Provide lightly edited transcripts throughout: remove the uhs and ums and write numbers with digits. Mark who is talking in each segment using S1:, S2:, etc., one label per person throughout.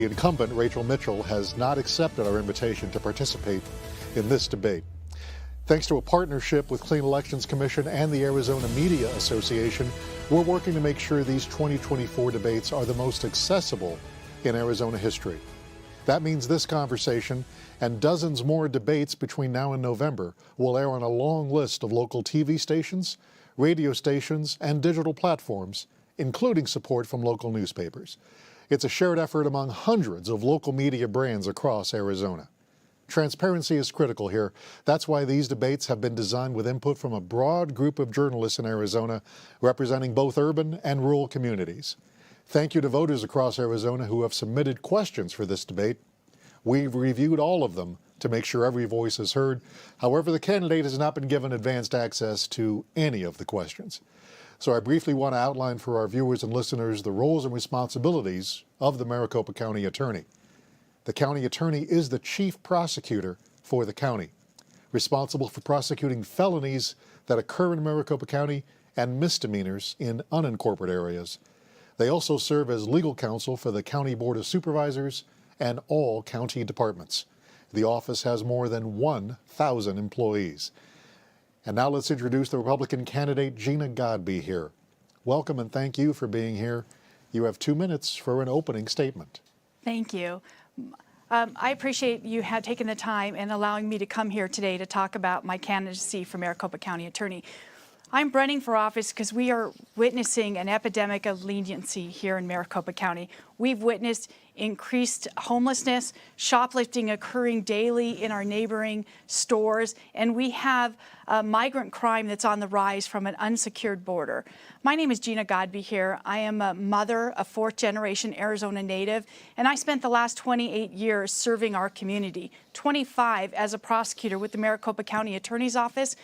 S1: The incumbent, Rachel Mitchell, has not accepted our invitation to participate in this debate. Thanks to a partnership with Clean Elections Commission and the Arizona Media Association, we're working to make sure these 2024 debates are the most accessible in Arizona history. That means this conversation and dozens more debates between now and November will air on a long list of local TV stations, radio stations, and digital platforms, including support from local newspapers. It's a shared effort among hundreds of local media brands across Arizona. Transparency is critical here. That's why these debates have been designed with input from a broad group of journalists in Arizona representing both urban and rural communities. Thank you to voters across Arizona who have submitted questions for this debate. We've reviewed all of them to make sure every voice is heard. However, the candidate has not been given advanced access to any of the questions. So I briefly want to outline for our viewers and listeners the roles and responsibilities of the Maricopa County Attorney. The County Attorney is the chief prosecutor for the county, responsible for prosecuting felonies that occur in Maricopa County and misdemeanors in unincorporated areas. They also serve as legal counsel for the County Board of Supervisors and all county departments. The office has more than 1,000 employees. And now let's introduce the Republican candidate, Gina Godbehere. Welcome and thank you for being here. You have 2 minutes for an opening statement.
S2: Thank you. I appreciate you had taken the time and allowing me to come here today to talk about my candidacy for Maricopa County Attorney. I'm running for office because we are witnessing an epidemic of leniency here in Maricopa County. We've witnessed increased homelessness, shoplifting occurring daily in our neighboring stores, and we have migrant crime that's on the rise from an unsecured border. My name is Gina Godbehere. I am a mother, a fourth-generation Arizona native, and I spent the last 28 years serving our community, 25 as a prosecutor with the Maricopa County Attorney's Office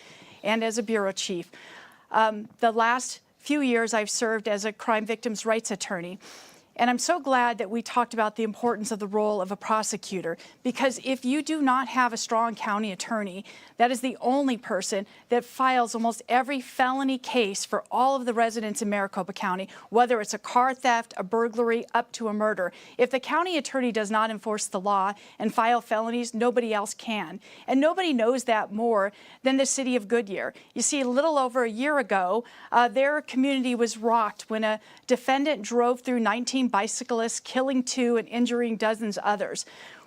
S2: and as a bureau chief. The last few years I've served as a crime victims' rights attorney. And I'm so glad that we talked about the importance of the role of a prosecutor, because if you do not have a strong county attorney, that is the only person that files almost every felony case for all of the residents in Maricopa County, whether it's a car theft, a burglary, up to a murder. If the county attorney does not enforce the law and file felonies, nobody else can. And nobody knows that more than the city of Goodyear. You see, a little over a year ago, their community was rocked when a defendant drove through 19 bicyclists, killing 2 and injuring dozens others.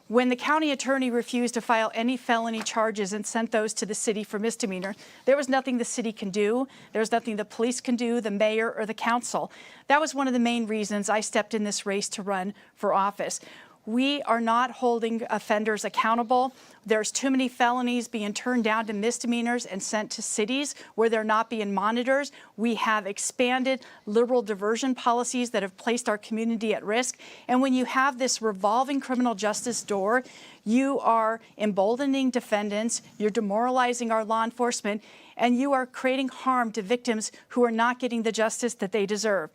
S2: When the county attorney refused to file any felony charges and sent those to the city for misdemeanor, there was nothing the city can do. There was nothing the police can do, the mayor, or the council. That was one of the main reasons I stepped in this race to run for office. We are not holding offenders accountable. There's too many felonies being turned down to misdemeanors and sent to cities where they're not being monitored. We have expanded liberal diversion policies that have placed our community at risk. And when you have this revolving criminal justice door, you are emboldening defendants, you're demoralizing our law enforcement, and you are creating harm to victims who are not getting the justice that they deserve.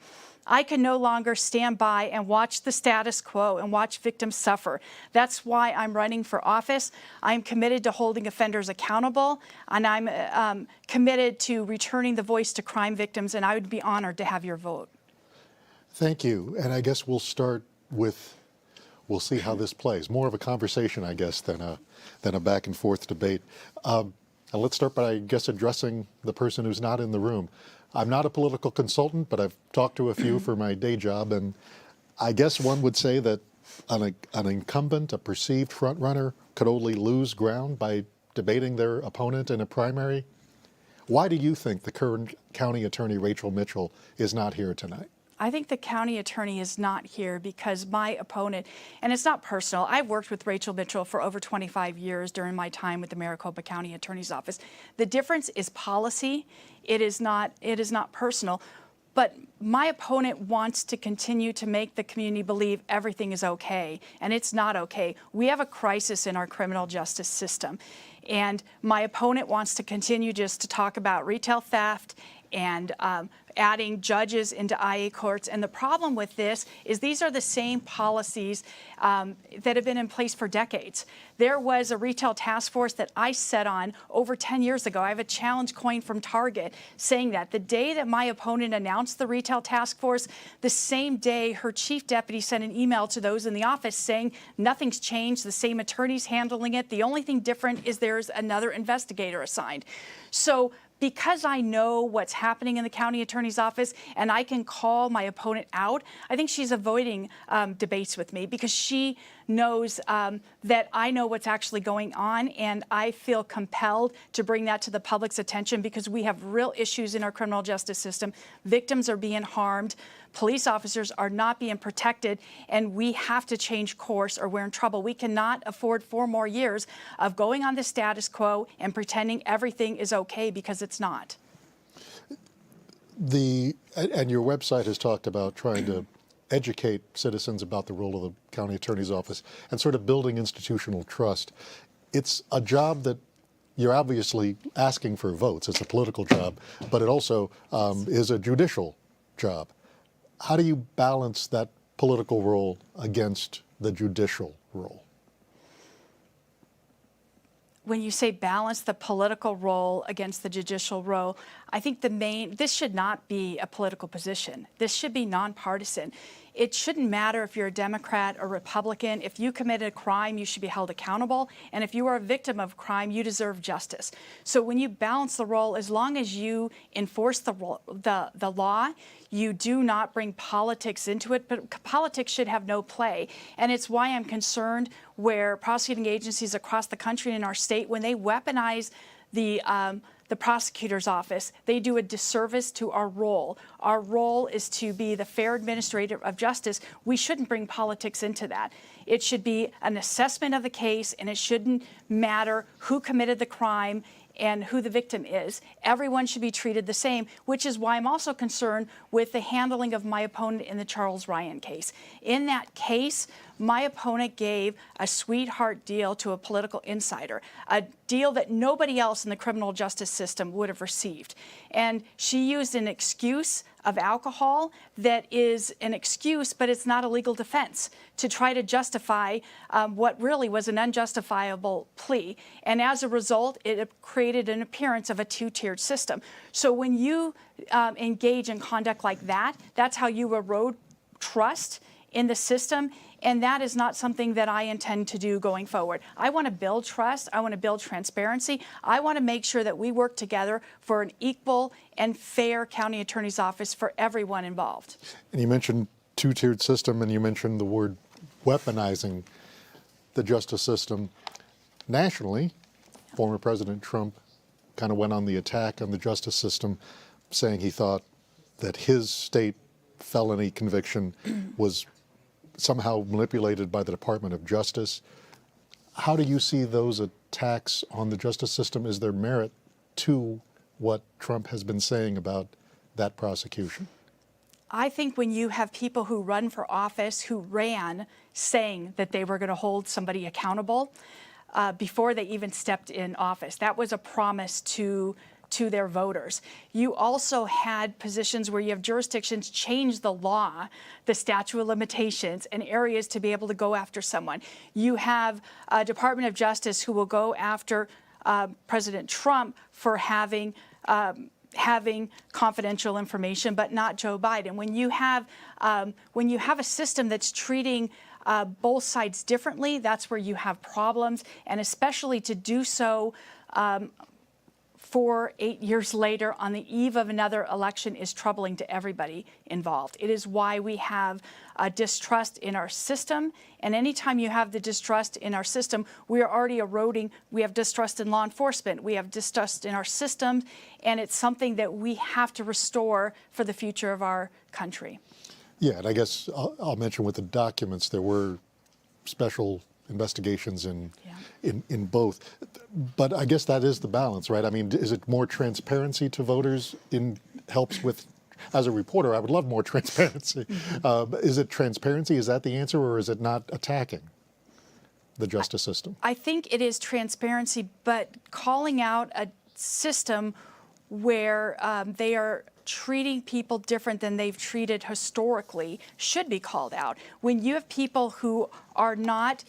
S2: I can no longer stand by and watch the status quo and watch victims suffer. That's why I'm running for office. I'm committed to holding offenders accountable, and I'm committed to returning the voice to crime victims, and I would be honored to have your vote.
S1: Thank you. And I guess we'll start with, we'll see how this plays. More of a conversation, I guess, than a back and forth debate. And let's start by, I guess, addressing the person who's not in the room. I'm not a political consultant, but I've talked to a few for my day job, and I guess one would say that an incumbent, a perceived front runner, could only lose ground by debating their opponent in a primary. Why do you think the current county attorney, Rachel Mitchell, is not here tonight?
S2: I think the county attorney is not here because my opponent, and it's not personal, I've worked with Rachel Mitchell for over 25 years during my time with the Maricopa County Attorney's Office. The difference is policy. It is not personal. But my opponent wants to continue to make the community believe everything is okay, and it's not okay. We have a crisis in our criminal justice system. And my opponent wants to continue just to talk about retail theft and adding judges into IA courts. And the problem with this is these are the same policies that have been in place for decades. There was a retail task force that I sat on over 10 years ago. I have a challenge coin from Target saying that the day that my opponent announced the retail task force, the same day her chief deputy sent an email to those in the office saying nothing's changed, the same attorney's handling it. The only thing different is there's another investigator assigned. So because I know what's happening in the county attorney's office and I can call my opponent out, I think she's avoiding debates with me because she knows that I know what's actually going on, and I feel compelled to bring that to the public's attention because we have real issues in our criminal justice system. Victims are being harmed. Police officers are not being protected, and we have to change course or we're in trouble. We cannot afford 4 more years of going on the status quo and pretending everything is okay because it's not.
S1: And your website has talked about trying to educate citizens about the role of the county attorney's office and sort of building institutional trust. It's a job that you're obviously asking for votes. It's a political job, but it also is a judicial job. How do you balance that political role against the judicial role?
S2: When you say balance the political role against the judicial role, I think this should not be a political position. This should be nonpartisan. It shouldn't matter if you're a Democrat or Republican. If you committed a crime, you should be held accountable. And if you are a victim of crime, you deserve justice. So when you balance the role, as long as you enforce the law, you do not bring politics into it, but politics should have no play. And it's why I'm concerned where prosecuting agencies across the country and in our state, when they weaponize the prosecutor's office, they do a disservice to our role. Our role is to be the fair administrator of justice. We shouldn't bring politics into that. It should be an assessment of the case, and it shouldn't matter who committed the crime and who the victim is. Everyone should be treated the same, which is why I'm also concerned with the handling of my opponent in the Charles Ryan case. In that case, my opponent gave a sweetheart deal to a political insider, a deal that nobody else in the criminal justice system would have received. And she used an excuse of alcohol that is an excuse, but it's not a legal defense, to try to justify what really was an unjustifiable plea. And as a result, it created an appearance of a two-tiered system. So when you engage in conduct like that, that's how you erode trust in the system. And that is not something that I intend to do going forward. I want to build trust. I want to build transparency. I want to make sure that we work together for an equal and fair county attorney's office for everyone involved. And
S1: you mentioned two-tiered system, and you mentioned the word weaponizing the justice system. Nationally, former President Trump kind of went on the attack on the justice system, saying he thought that his state felony conviction was somehow manipulated by the Department of Justice. How do you see those attacks on the justice system? Is there merit to what Trump has been saying about that prosecution?
S2: I think when you have people who run for office who ran saying that they were going to hold somebody accountable before they even stepped in office, that was a promise to their voters. You also had positions where you have jurisdictions change the law, the statute of limitations, and areas to be able to go after someone. You have a Department of Justice who will go after President Trump for having confidential information, but not Joe Biden. When you have a system that's treating both sides differently, that's where you have problems, and especially to do so 8 years later on the eve of another election is troubling to everybody involved. It is why we have distrust in our system, and anytime you have the distrust in our system, we are already eroding. We have distrust in law enforcement, we have distrust in our systems, and it's something that we have to restore for the future of our country.
S1: Yeah, and I guess I'll mention with the documents, there were special investigations in both. But I guess that is the balance, right? I mean, is it more transparency to voters helps with, as a reporter, I would love more transparency. Is it transparency? Is that the answer, or is it not attacking the justice system?
S2: I think it is transparency, but calling out a system where they are treating people different than they've treated historically should be called out. When you have people who are not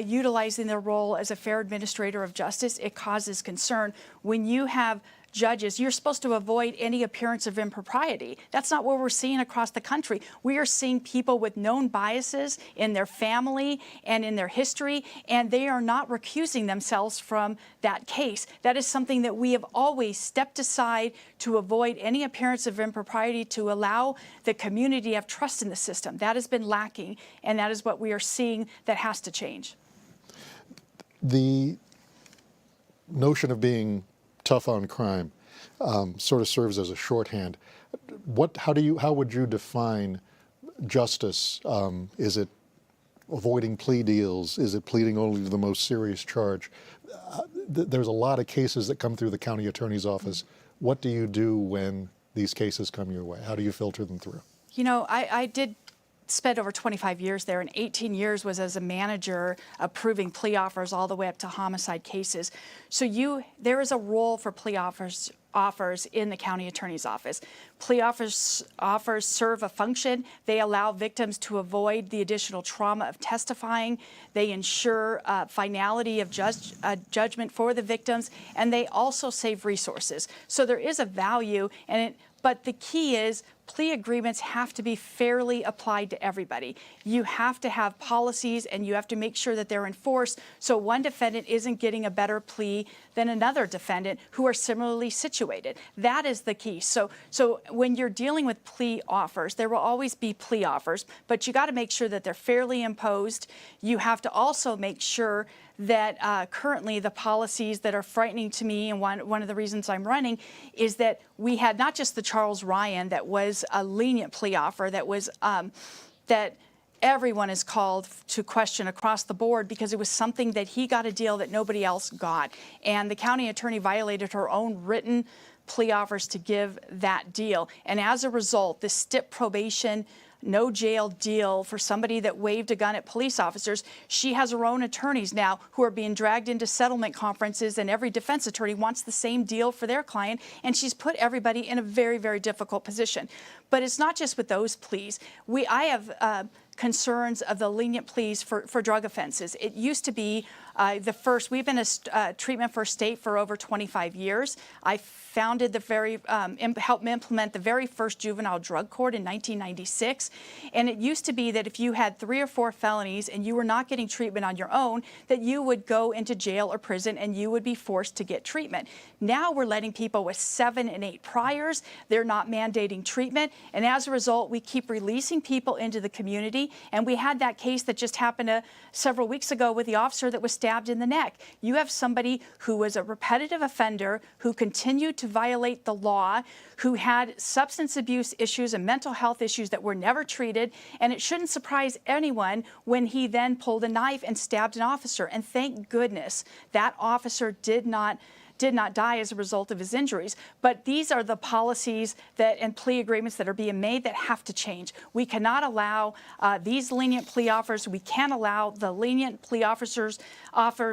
S2: utilizing their role as a fair administrator of justice, it causes concern. When you have judges, you're supposed to avoid any appearance of impropriety. That's not what we're seeing across the country. We are seeing people with known biases in their family and in their history, and they are not recusing themselves from that case. That is something that we have always stepped aside to avoid any appearance of impropriety, to allow the community to have trust in the system. That has been lacking, and that is what we are seeing that has to change.
S1: The notion of being tough on crime sort of serves as a shorthand. How would you define justice? Is it avoiding plea deals? Is it pleading only to the most serious charge? There's a lot of cases that come through the county attorney's office. What do you do when these cases come your way? How do you filter them through?
S2: You know, I did spent over 25 years there, and 18 years was as a manager approving plea offers all the way up to homicide cases. So there is a role for plea offers in the county attorney's office. Plea offers serve a function. They allow victims to avoid the additional trauma of testifying. They ensure finality of judgment for the victims, and they also save resources. So there is a value, but the key is plea agreements have to be fairly applied to everybody. You have to have policies, and you have to make sure that they're enforced, so one defendant isn't getting a better plea than another defendant who are similarly situated. That is the key. So when you're dealing with plea offers, there will always be plea offers, but you got to make sure that they're fairly imposed. You have to also make sure that currently the policies that are frightening to me, and one of the reasons I'm running, is that we had not just the Charles Ryan that was a lenient plea offer that was that everyone is called to question across the board, because it was something that he got a deal that nobody else got, and the county attorney violated her own written plea offers to give that deal, and as a result, the stip probation, no jail deal for somebody that waved a gun at police officers. She has her own attorneys now who are being dragged into settlement conferences, and every defense attorney wants the same deal for their client, and she's put everybody in a very, very difficult position. But it's not just with those pleas. I have concerns of the lenient pleas for drug offenses. It used to be we've been a treatment first state for over 25 years. I founded helped implement the very first juvenile drug court in 1996. And it used to be that if you had 3 or 4 felonies and you were not getting treatment on your own, that you would go into jail or prison and you would be forced to get treatment. Now we're letting people with 7 and 8 priors. They're not mandating treatment. And as a result, we keep releasing people into the community. And we had that case that just happened several weeks ago with the officer that was stabbed in the neck. You have somebody who was a repetitive offender, who continued to violate the law, who had substance abuse issues and mental health issues that were never treated. And it shouldn't surprise anyone when he then pulled a knife and stabbed an officer. And thank goodness that officer did not die as a result of his injuries. But these are the policies and plea agreements that are being made that have to change. We cannot allow these lenient plea offers. We can't allow the lenient plea offers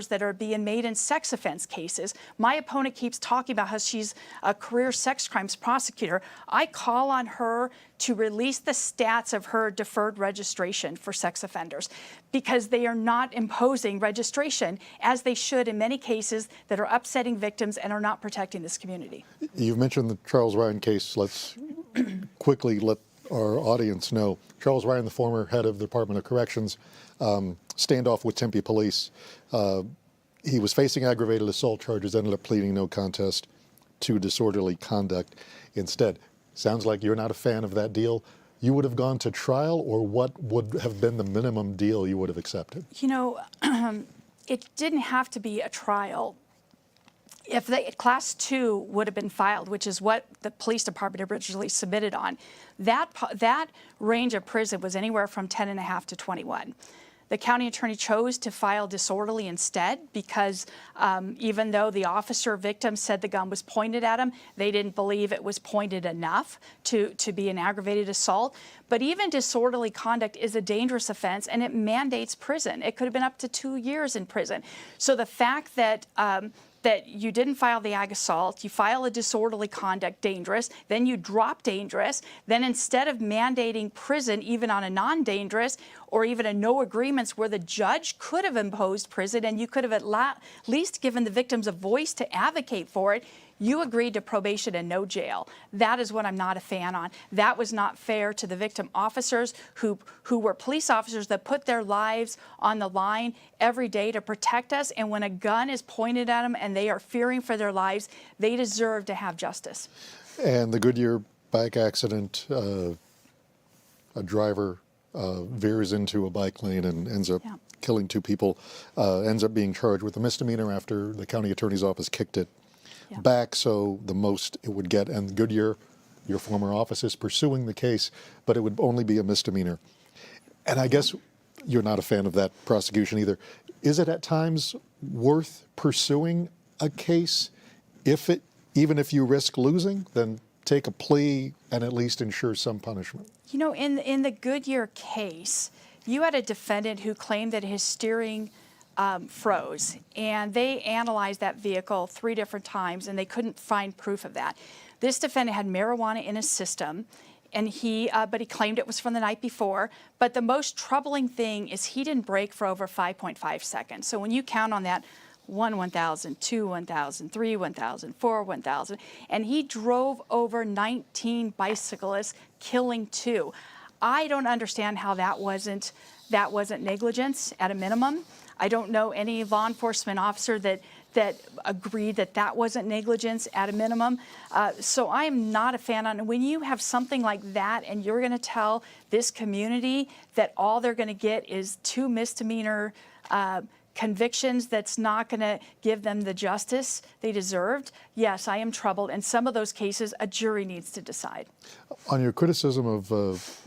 S2: that are being made in sex offense cases. My opponent keeps talking about how she's a career sex crimes prosecutor. I call on her to release the stats of her deferred registration for sex offenders, because they are not imposing registration as they should in many cases that are upsetting victims and are not protecting this community.
S1: You've mentioned the Charles Ryan case. Let's quickly let our audience know. Charles Ryan, the former head of the Department of Corrections, standoff with Tempe police. He was facing aggravated assault charges, ended up pleading no contest to disorderly conduct instead. Sounds like you're not a fan of that deal. You would have gone to trial, or what would have been the minimum deal you would have accepted? You know,
S2: it didn't have to be a trial. If the Class 2 would have been filed, which is what the police department originally submitted on, that range of prison was anywhere from 10.5 to 21. The county attorney chose to file disorderly instead, because even though the officer victim said the gun was pointed at him, they didn't believe it was pointed enough to be an aggravated assault. But even disorderly conduct is a dangerous offense, and it mandates prison. It could have been up to 2 years in prison. So the fact that that you didn't file the ag assault, you file a disorderly conduct, dangerous, then you drop dangerous, then instead of mandating prison even on a non-dangerous or even a no agreements where the judge could have imposed prison and you could have at least given the victims a voice to advocate for it, you agreed to probation and no jail. That is what I'm not a fan on. That was not fair to the victim officers who were police officers that put their lives on the line every day to protect us. And when a gun is pointed at them and they are fearing for their lives, they deserve to have justice.
S1: And the Goodyear bike accident, a driver veers into a bike lane and ends up killing 2 people, ends up being charged with a misdemeanor after the county attorney's office kicked it back, so the most it would get, and Goodyear, your former office, is pursuing the case, but it would only be a misdemeanor. And I guess you're not a fan of that prosecution either. Is it at times worth pursuing a case even if you risk losing, then take a plea and at least ensure some punishment?
S2: You know, in the Goodyear case, you had a defendant who claimed that his steering froze, and they analyzed that vehicle 3 different times and they couldn't find proof of that. This defendant had marijuana in his system, and but he claimed it was from the night before. But the most troubling thing is he didn't brake for over 5.5 seconds. So when you count on that, 1,000, 2, 1,000, 3, 1,000, 4, 1,000, and he drove over 19 bicyclists, killing 2. I don't understand how that wasn't negligence at a minimum. I don't know any law enforcement officer that agreed that wasn't negligence at a minimum. So I am not a fan on when you have something like that and you're going to tell this community that all they're going to get is 2 misdemeanor convictions that's not going to give them the justice they deserved. Yes, I am troubled. And some of those cases, a jury needs to decide.
S1: On your criticism of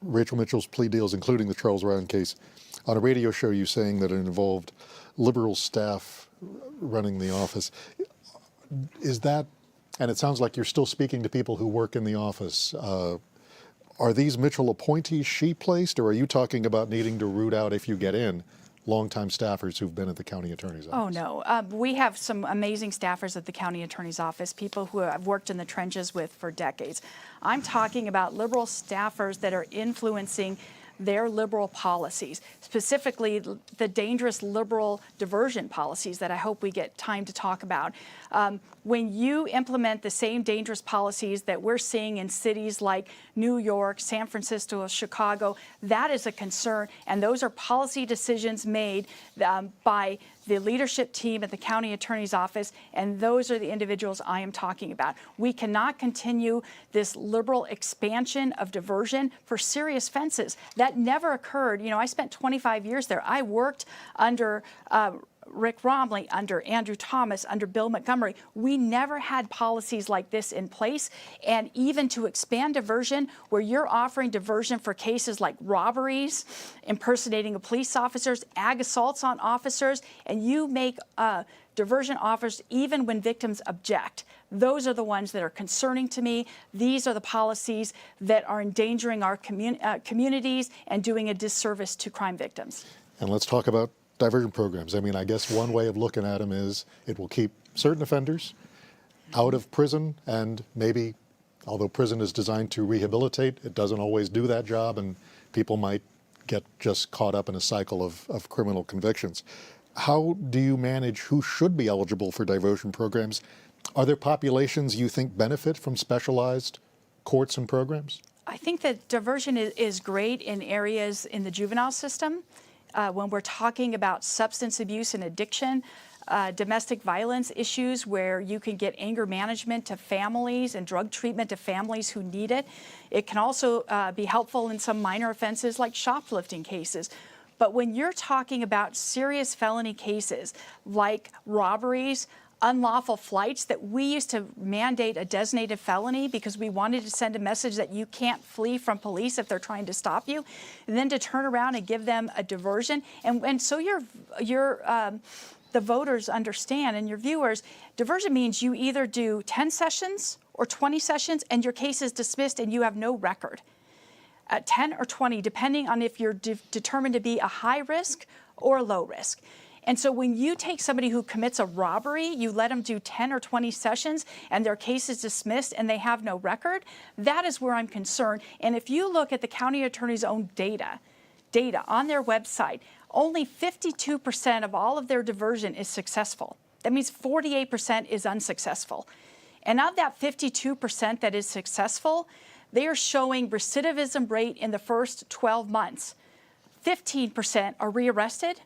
S1: Rachel Mitchell's plea deals, including the Charles Ryan case, on a radio show you saying that it involved liberal staff running the office. Is that, and it sounds like you're still speaking to people who work in the office, are these Mitchell appointees she placed, or are you talking about needing to root out, if you get in, longtime staffers who've been at the county attorney's office?
S2: Oh, no. We have some amazing staffers at the county attorney's office, people who I've worked in the trenches with for decades. I'm talking about liberal staffers that are influencing their liberal policies, specifically the dangerous liberal diversion policies that I hope we get time to talk about. When you implement the same dangerous policies that we're seeing in cities like New York, San Francisco, Chicago, that is a concern, and those are policy decisions made by the leadership team at the county attorney's office, and those are the individuals I am talking about. We cannot continue this liberal expansion of diversion for serious offenses. That never occurred. You know, I spent 25 years there. I worked under Rick Romley, under Andrew Thomas, under Bill Montgomery. We never had policies like this in place. And even to expand diversion, where you're offering diversion for cases like robberies, impersonating of police officers, ag assaults on officers, and you make diversion offers even when victims object. Those are the ones that are concerning to me. These are the policies that are endangering our communities and doing a disservice to crime victims.
S1: And let's talk about diversion programs. I mean, I guess one way of looking at them is it will keep certain offenders out of prison, and maybe, although prison is designed to rehabilitate, it doesn't always do that job, and people might get just caught up in a cycle of criminal convictions. How do you manage who should be eligible for diversion programs? Are there populations you think benefit from specialized courts and programs?
S2: I think that diversion is great in areas in the juvenile system. When we're talking about substance abuse and addiction, domestic violence issues where you can get anger management to families and drug treatment to families who need it. It can also be helpful in some minor offenses like shoplifting cases. But when you're talking about serious felony cases like robberies, unlawful flights, that we used to mandate a designated felony because we wanted to send a message that you can't flee from police if they're trying to stop you, and then to turn around and give them a diversion. And so the voters understand, and your viewers, diversion means you either do 10 sessions or 20 sessions and your case is dismissed and you have no record. 10 or 20, depending on if you're determined to be a high risk or low risk. And so when you take somebody who commits a robbery, you let them do 10 or 20 sessions and their case is dismissed and they have no record, that is where I'm concerned. And if you look at the county attorney's own data on their website, only 52% of all of their diversion is successful. That means 48% is unsuccessful. And of that 52% that is successful, they are showing recidivism rate in the first 12 months. 15% are rearrested.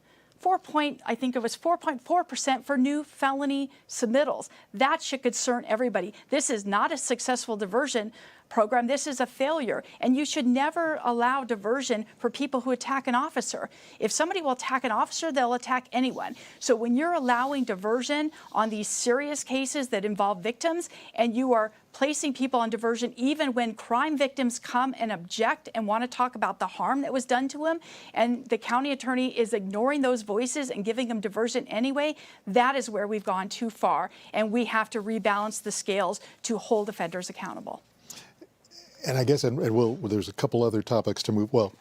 S2: I think it was 4.4% for new felony submittals. That should concern everybody. This is not a successful diversion program. This is a failure. And you should never allow diversion for people who attack an officer. If somebody will attack an officer, they'll attack anyone. So when you're allowing diversion on these serious cases that involve victims, and you are placing people on diversion even when crime victims come and object and want to talk about the harm that was done to them, and the county attorney is ignoring those voices and giving them diversion anyway, that is where we've gone too far. And we have to rebalance the scales to hold offenders accountable.
S1: And I guess, there's a couple other topics to move. Well,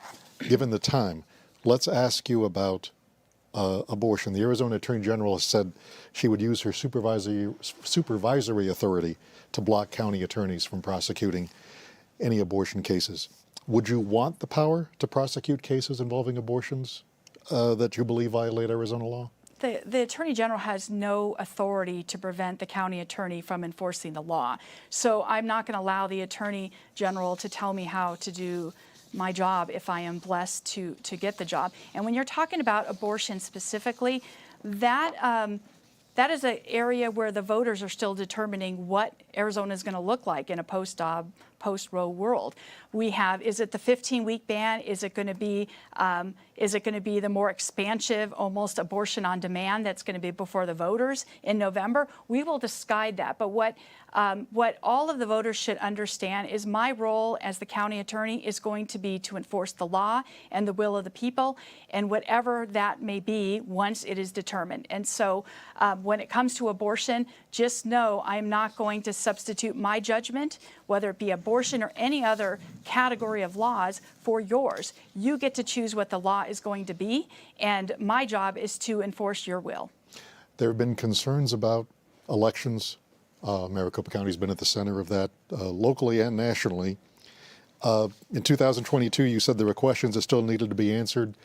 S1: given the time, let's ask you about abortion. The Arizona Attorney General has said she would use her supervisory authority to block county attorneys from prosecuting any abortion cases. Would you want the power to prosecute cases involving abortions that you believe violate Arizona law?
S2: The Attorney General has no authority to prevent the county attorney from enforcing the law. So I'm not going to allow the Attorney General to tell me how to do my job if I am blessed to get the job. And when you're talking about abortion specifically, that is an area where the voters are still determining what Arizona is going to look like in a post-Roe world. We have, is it the 15-week ban? Is it going to be the more expansive, almost abortion on demand that's going to be before the voters in November? We will decide that. But what all of the voters should understand is my role as the county attorney is going to be to enforce the law and the will of the people, and whatever that may be once it is determined. And so when it comes to abortion, just know I'm not going to substitute my judgment, whether it be abortion or any other category of laws, for yours. You get to choose what the law is going to be, and my job is to enforce your will.
S1: There have been concerns about elections. Maricopa County has been at the center of that locally and nationally. In 2022, you said there were questions that still needed to be answered.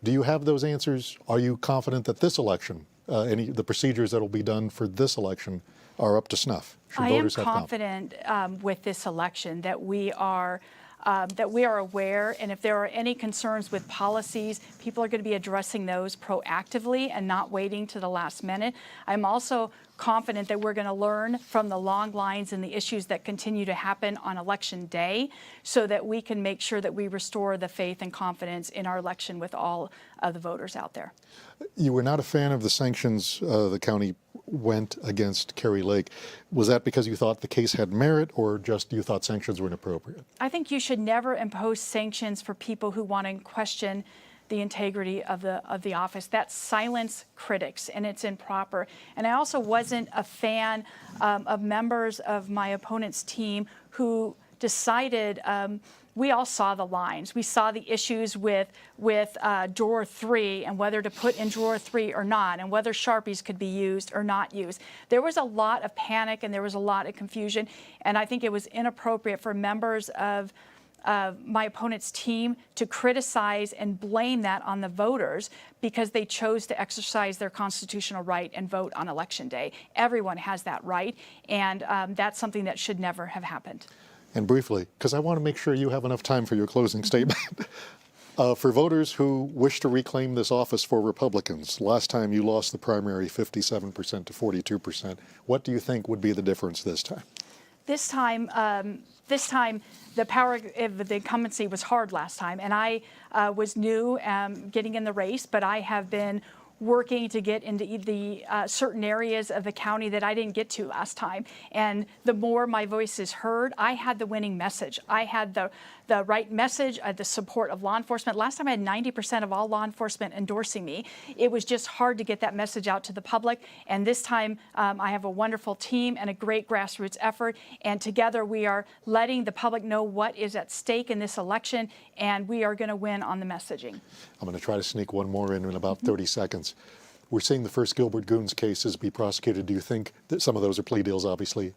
S1: Do you have those answers? Are you confident that this election, the procedures that will be done for this election, are up to snuff?
S2: I am confident with this election that we are aware, and if there are any concerns with policies, people are going to be addressing those proactively and not waiting to the last minute. I'm also confident that we're going to learn from the long lines and the issues that continue to happen on election day, so that we can make sure that we restore the faith and confidence in our election with all of the voters out there.
S1: You were not a fan of the sanctions the county went against Kari Lake. Was that because you thought the case had merit, or just you thought sanctions were inappropriate?
S2: I think you should never impose sanctions for people who want to question the integrity of the office. That silence critics, and it's improper. And I also wasn't a fan of members of my opponent's team who decided, we all saw the lines. We saw the issues with drawer 3 and whether to put in drawer 3 or not, and whether Sharpies could be used or not used. There was a lot of panic and there was a lot of confusion, and I think it was inappropriate for members of my opponent's team to criticize and blame that on the voters because they chose to exercise their constitutional right and vote on Election Day. Everyone has that right, and that's something that should never have happened.
S1: And briefly, because I want to make sure you have enough time for your closing statement. For voters who wish to reclaim this office for Republicans, last time you lost the primary 57% to 42%. What do you think would be the difference this time?
S2: This time, the power of the incumbency was hard last time, and I was new getting in the race, but I have been working to get into the certain areas of the county that I didn't get to last time. And the more my voice is heard, I had the winning message. I had the right message, the support of law enforcement. Last time I had 90% of all law enforcement endorsing me. It was just hard to get that message out to the public. And this time I have a wonderful team and a great grassroots effort. And together we are letting the public know what is at stake in this election, and we are going to win on the messaging.
S1: I'm going to try to sneak one more in about 30 seconds. We're seeing the first Gilbert Goons cases be prosecuted. Do you think that some of those are plea deals, obviously?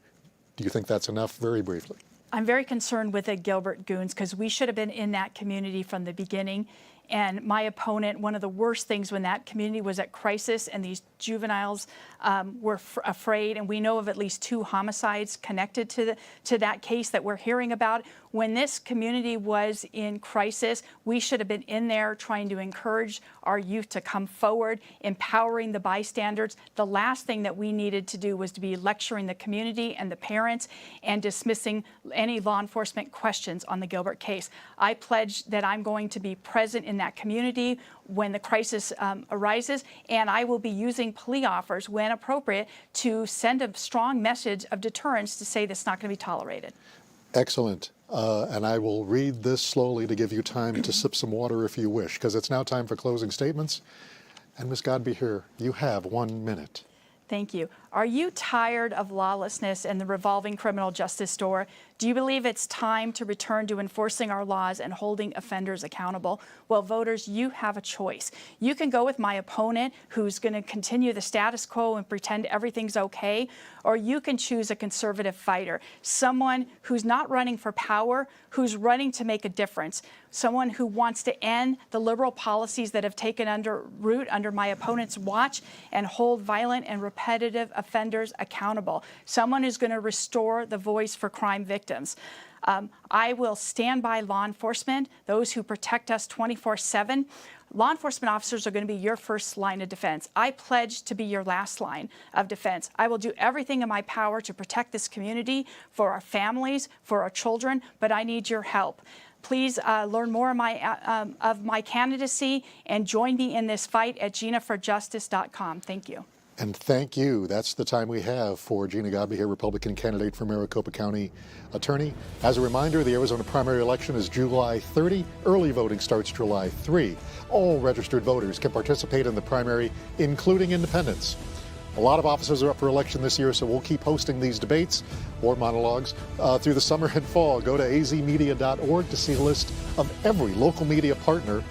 S1: Do you think that's enough? Very briefly.
S2: I'm very concerned with the Gilbert Goons because we should have been in that community from the beginning. And my opponent, one of the worst things when that community was at crisis and these juveniles were afraid, and we know of at least 2 homicides connected to that case that we're hearing about. When this community was in crisis, we should have been in there trying to encourage our youth to come forward, empowering the bystanders. The last thing that we needed to do was to be lecturing the community and the parents and dismissing any law enforcement questions on the Gilbert case. I pledge that I'm going to be present in that community when the crisis arises, and I will be using plea offers when appropriate to send a strong message of deterrence to say that's not going to be tolerated.
S1: Excellent. And I will read this slowly to give you time to sip some water if you wish, because it's now time for closing statements. And Ms. Godbehere, you have 1 minute.
S2: Thank you. Are you tired of lawlessness and the revolving criminal justice door? Do you believe it's time to return to enforcing our laws and holding offenders accountable? Well, voters, you have a choice. You can go with my opponent who's going to continue the status quo and pretend everything's okay, or you can choose a conservative fighter, someone who's not running for power, who's running to make a difference, someone who wants to end the liberal policies that have taken root under my opponent's watch and hold violent and repetitive offenders accountable, someone who's going to restore the voice for crime victims. I will stand by law enforcement, those who protect us 24/7. Law enforcement officers are going to be your first line of defense. I pledge to be your last line of defense. I will do everything in my power to protect this community, for our families, for our children, but I need your help. Please learn more of my candidacy and join me in this fight at ginaforjustice.com. Thank you.
S1: And thank you. That's the time we have for Gina Godbehere, Republican candidate for Maricopa County Attorney. As a reminder, the Arizona primary election is July 30. Early voting starts July 3. All registered voters can participate in the primary, including independents. A lot of officers are up for election this year, so we'll keep hosting these debates or monologues through the summer and fall. Go to azmedia.org to see a list of every local media partner,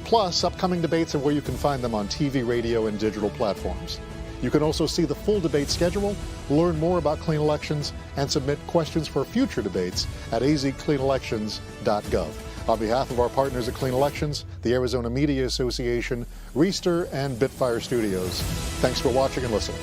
S1: plus upcoming debates and where you can find them on TV, radio, and digital platforms. You can also see the full debate schedule, learn more about clean elections, and submit questions for future debates at azcleanelections.gov. On behalf of our partners at Clean Elections, the Arizona Media Association, Reister, and Bitfire Studios, thanks for watching and listening.